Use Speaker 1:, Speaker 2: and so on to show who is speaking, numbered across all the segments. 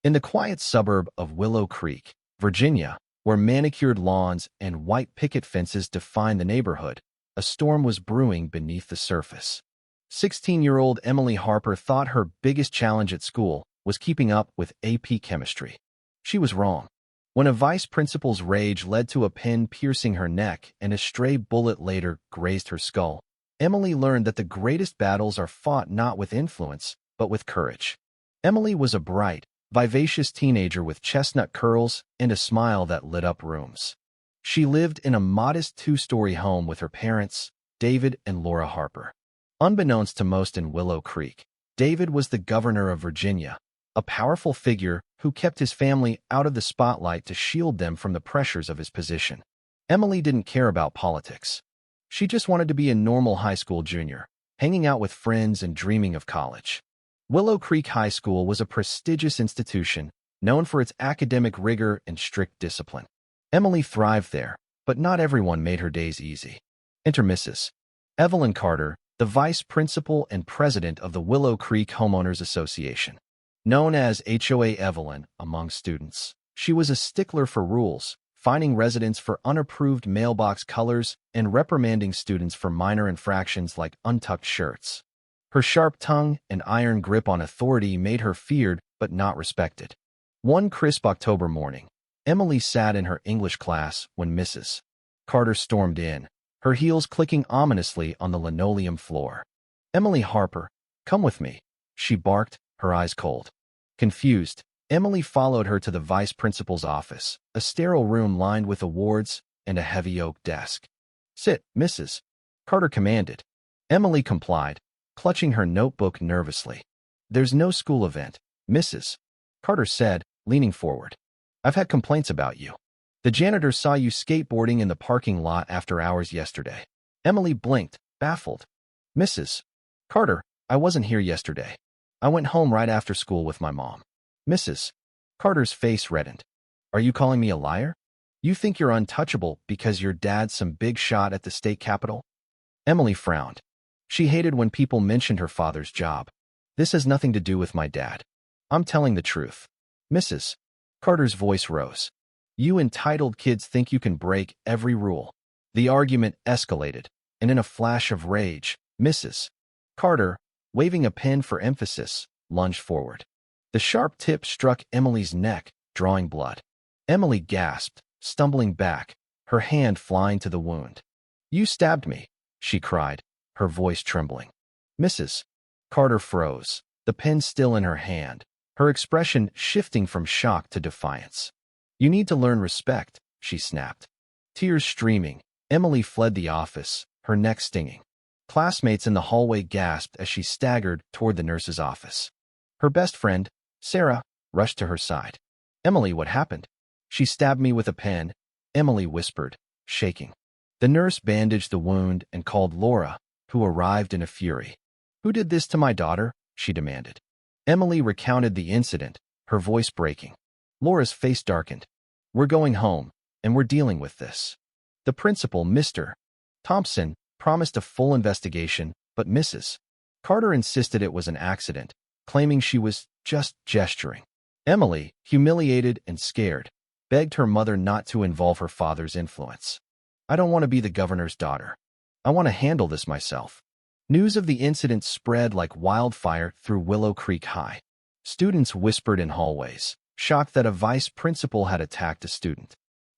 Speaker 1: In the quiet suburb of Willow Creek, Virginia, where manicured lawns and white picket fences define the neighborhood, a storm was brewing beneath the surface. 16-year-old Emily Harper thought her biggest challenge at school was keeping up with AP chemistry. She was wrong. When a vice principal's rage led to a pin piercing her neck and a stray bullet later grazed her skull, Emily learned that the greatest battles are fought not with influence, but with courage. Emily was a bright, vivacious teenager with chestnut curls and a smile that lit up rooms. She lived in a modest two-story home with her parents, David and Laura Harper. Unbeknownst to most in Willow Creek, David was the governor of Virginia, a powerful figure who kept his family out of the spotlight to shield them from the pressures of his position. Emily didn't care about politics. She just wanted to be a normal high school junior, hanging out with friends and dreaming of college. Willow Creek High School was a prestigious institution, known for its academic rigor and strict discipline. Emily thrived there, but not everyone made her days easy. Enter Mrs. Evelyn Carter, the vice principal and president of the Willow Creek Homeowners Association. Known as HOA Evelyn among students, she was a stickler for rules, fining residents for unapproved mailbox colors and reprimanding students for minor infractions like untucked shirts. Her sharp tongue and iron grip on authority made her feared but not respected. One crisp October morning, Emily sat in her English class when Mrs. Carter stormed in, her heels clicking ominously on the linoleum floor. "Emily Harper, come with me," she barked, her eyes cold. Confused, Emily followed her to the vice principal's office, a sterile room lined with awards and a heavy oak desk. "Sit, Mrs. Carter commanded. Emily complied, clutching her notebook nervously. "There's no school event," Mrs. Carter said, leaning forward. "I've had complaints about you. The janitor saw you skateboarding in the parking lot after hours yesterday." Emily blinked, baffled. "Mrs. Carter, I wasn't here yesterday. I went home right after school with my mom." Mrs. Carter's face reddened. "Are you calling me a liar? You think you're untouchable because your dad's some big shot at the state capitol?" Emily frowned. She hated when people mentioned her father's job. "This has nothing to do with my dad. I'm telling the truth." Mrs. Carter's voice rose. "You entitled kids think you can break every rule." The argument escalated, and in a flash of rage, Mrs. Carter, waving a pen for emphasis, lunged forward. The sharp tip struck Emily's neck, drawing blood. Emily gasped, stumbling back, her hand flying to the wound. "You stabbed me," she cried, her voice trembling. Mrs. Carter froze, the pen still in her hand, her expression shifting from shock to defiance. "You need to learn respect," she snapped. Tears streaming, Emily fled the office, her neck stinging. Classmates in the hallway gasped as she staggered toward the nurse's office. Her best friend, Sarah, rushed to her side. "Emily, what happened?" "She stabbed me with a pen," Emily whispered, shaking. The nurse bandaged the wound and called Laura, who arrived in a fury. "Who did this to my daughter?" she demanded. Emily recounted the incident, her voice breaking. Laura's face darkened. "We're going home, and we're dealing with this." The principal, Mr. Thompson, promised a full investigation, but Mrs. Carter insisted it was an accident, claiming she was just gesturing. Emily, humiliated and scared, begged her mother not to involve her father's influence. "I don't want to be the governor's daughter. I want to handle this myself." News of the incident spread like wildfire through Willow Creek High. Students whispered in hallways, shocked that a vice principal had attacked a student.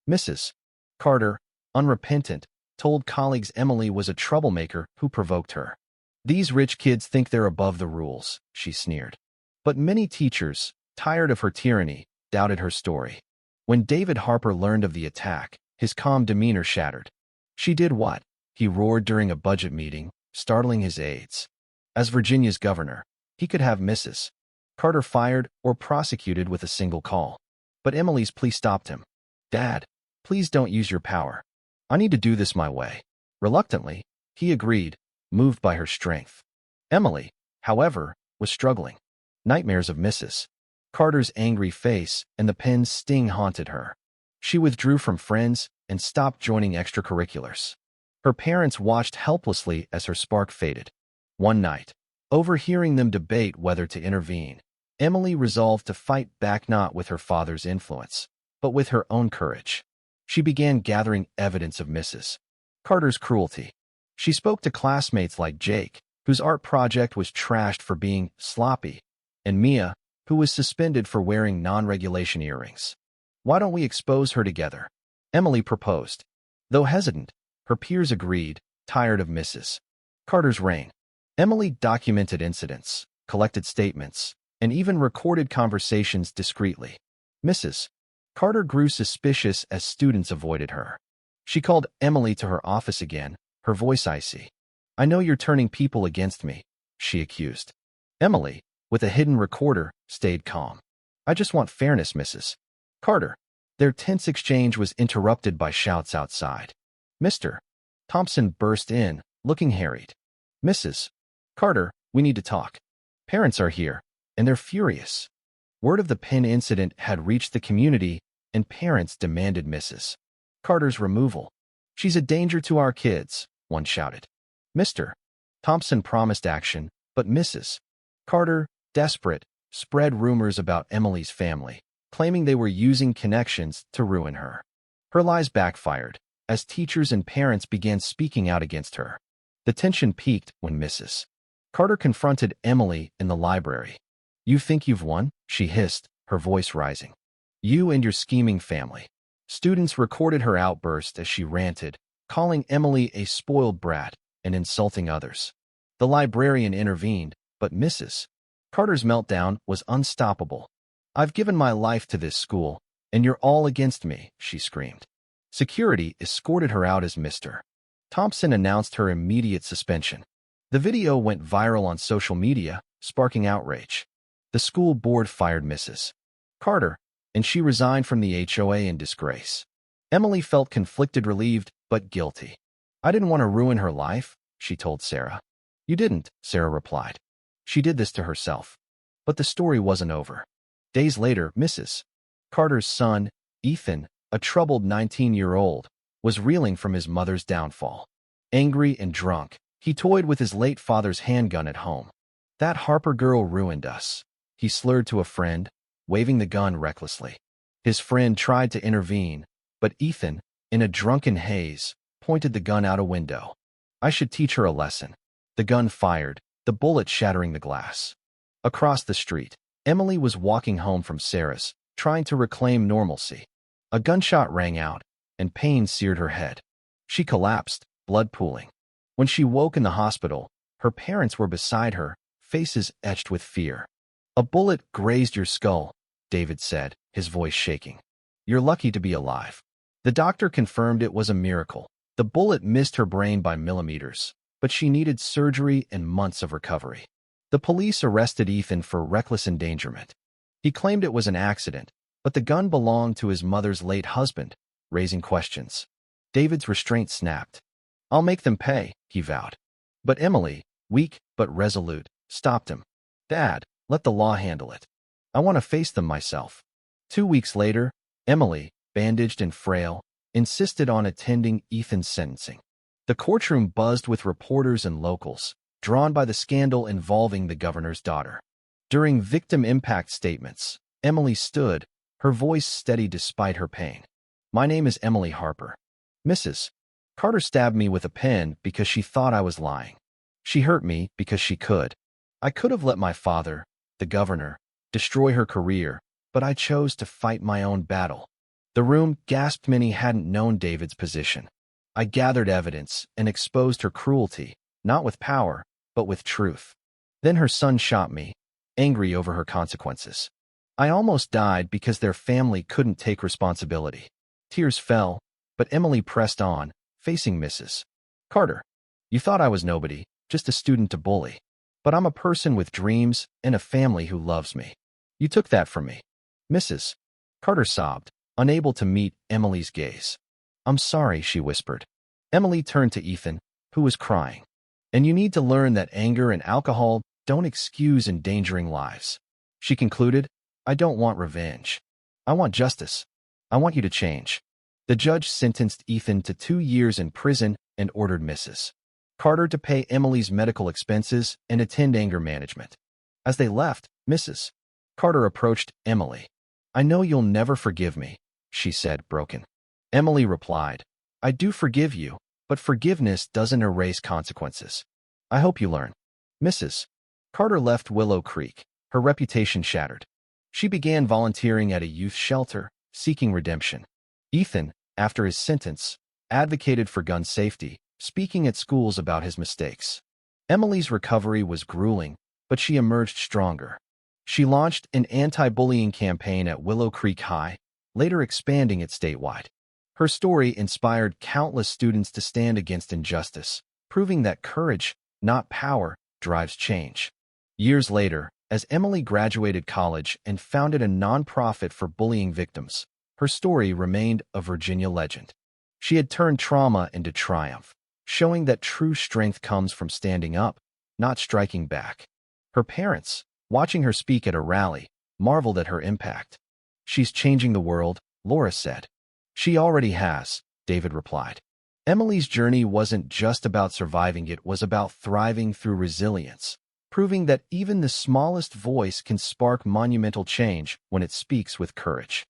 Speaker 1: Mrs. Carter, unrepentant, told colleagues Emily was a troublemaker who provoked her. "These rich kids think they're above the rules," she sneered. But many teachers, tired of her tyranny, doubted her story. When David Harper learned of the attack, his calm demeanor shattered. "She did what?" he roared during a budget meeting, startling his aides. As Virginia's governor, he could have Mrs. Carter fired or prosecuted with a single call. But Emily's plea stopped him. "Dad, please don't use your power. I need to do this my way." Reluctantly, he agreed, moved by her strength. Emily, however, was struggling. Nightmares of Mrs. Carter's angry face and the pen's sting haunted her. She withdrew from friends and stopped joining extracurriculars. Her parents watched helplessly as her spark faded. One night, overhearing them debate whether to intervene, Emily resolved to fight back not with her father's influence, but with her own courage. She began gathering evidence of Mrs. Carter's cruelty. She spoke to classmates like Jake, whose art project was trashed for being sloppy, and Mia, who was suspended for wearing non-regulation earrings. "Why don't we expose her together?" Emily proposed. Though hesitant, her peers agreed, tired of Mrs. Carter's reign. Emily documented incidents, collected statements, and even recorded conversations discreetly. Mrs. Carter grew suspicious as students avoided her. She called Emily to her office again, her voice icy. "I know you're turning people against me," she accused. Emily, with a hidden recorder, stayed calm. "I just want fairness, Mrs. Carter." Their tense exchange was interrupted by shouts outside. Mr. Thompson burst in, looking harried. "Mrs. Carter, we need to talk. Parents are here, and they're furious." Word of the pen incident had reached the community, and parents demanded Mrs. Carter's removal. "She's a danger to our kids," one shouted. Mr. Thompson promised action, but Mrs. Carter, desperate, spread rumors about Emily's family, claiming they were using connections to ruin her. Her lies backfired, as teachers and parents began speaking out against her. The tension peaked when Mrs. Carter confronted Emily in the library. "You think you've won?" she hissed, her voice rising. "You and your scheming family." Students recorded her outburst as she ranted, calling Emily a spoiled brat and insulting others. The librarian intervened, but Mrs. Carter's meltdown was unstoppable. "I've given my life to this school, and you're all against me," she screamed. Security escorted her out as Mr. Thompson announced her immediate suspension. The video went viral on social media, sparking outrage. The school board fired Mrs. Carter, and she resigned from the HOA in disgrace. Emily felt conflicted, relieved, but guilty. "I didn't want to ruin her life," she told Sarah. "You didn't," Sarah replied. "She did this to herself." But the story wasn't over. Days later, Mrs. Carter's son, Ethan, a troubled 19-year-old, was reeling from his mother's downfall. Angry and drunk, he toyed with his late father's handgun at home. "That Harper girl ruined us," he slurred to a friend, waving the gun recklessly. His friend tried to intervene, but Ethan, in a drunken haze, pointed the gun out a window. "I should teach her a lesson." The gun fired, the bullet shattering the glass. Across the street, Emily was walking home from Sarah's, trying to reclaim normalcy. A gunshot rang out, and pain seared her head. She collapsed, blood pooling. When she woke in the hospital, her parents were beside her, faces etched with fear. "A bullet grazed your skull," David said, his voice shaking. "You're lucky to be alive." The doctor confirmed it was a miracle. The bullet missed her brain by millimeters, but she needed surgery and months of recovery. The police arrested Ethan for reckless endangerment. He claimed it was an accident, but the gun belonged to his mother's late husband, raising questions. David's restraint snapped. "I'll make them pay," he vowed. But Emily, weak but resolute, stopped him. "Dad, let the law handle it. I want to face them myself." 2 weeks later, Emily, bandaged and frail, insisted on attending Ethan's sentencing. The courtroom buzzed with reporters and locals, drawn by the scandal involving the governor's daughter. During victim impact statements, Emily stood, her voice steady despite her pain. "My name is Emily Harper. Mrs. Carter stabbed me with a pen because she thought I was lying. She hurt me because she could. I could have let my father, the governor, destroy her career, but I chose to fight my own battle." The room gasped. Many hadn't known David's position. "I gathered evidence and exposed her cruelty, not with power, but with truth. Then her son shot me, angry over her consequences. I almost died because their family couldn't take responsibility." Tears fell, but Emily pressed on, facing Mrs. Carter. "You thought I was nobody, just a student to bully. But I'm a person with dreams and a family who loves me. You took that from me." Mrs. Carter sobbed, unable to meet Emily's gaze. "I'm sorry," she whispered. Emily turned to Ethan, who was crying. "And you need to learn that anger and alcohol don't excuse endangering lives." She concluded, "I don't want revenge. I want justice. I want you to change." The judge sentenced Ethan to 2 years in prison and ordered Mrs. Carter to pay Emily's medical expenses and attend anger management. As they left, Mrs. Carter approached Emily. "I know you'll never forgive me," she said, broken. Emily replied, "I do forgive you, but forgiveness doesn't erase consequences. I hope you learn." Mrs. Carter left Willow Creek, her reputation shattered. She began volunteering at a youth shelter, seeking redemption. Ethan, after his sentence, advocated for gun safety, speaking at schools about his mistakes. Emily's recovery was grueling, but she emerged stronger. She launched an anti-bullying campaign at Willow Creek High, later expanding it statewide. Her story inspired countless students to stand against injustice, proving that courage, not power, drives change. Years later, as Emily graduated college and founded a nonprofit for bullying victims, her story remained a Virginia legend. She had turned trauma into triumph, showing that true strength comes from standing up, not striking back. Her parents, watching her speak at a rally, marveled at her impact. "She's changing the world," Laura said. "She already has," David replied. Emily's journey wasn't just about surviving, it was about thriving through resilience, proving that even the smallest voice can spark monumental change when it speaks with courage.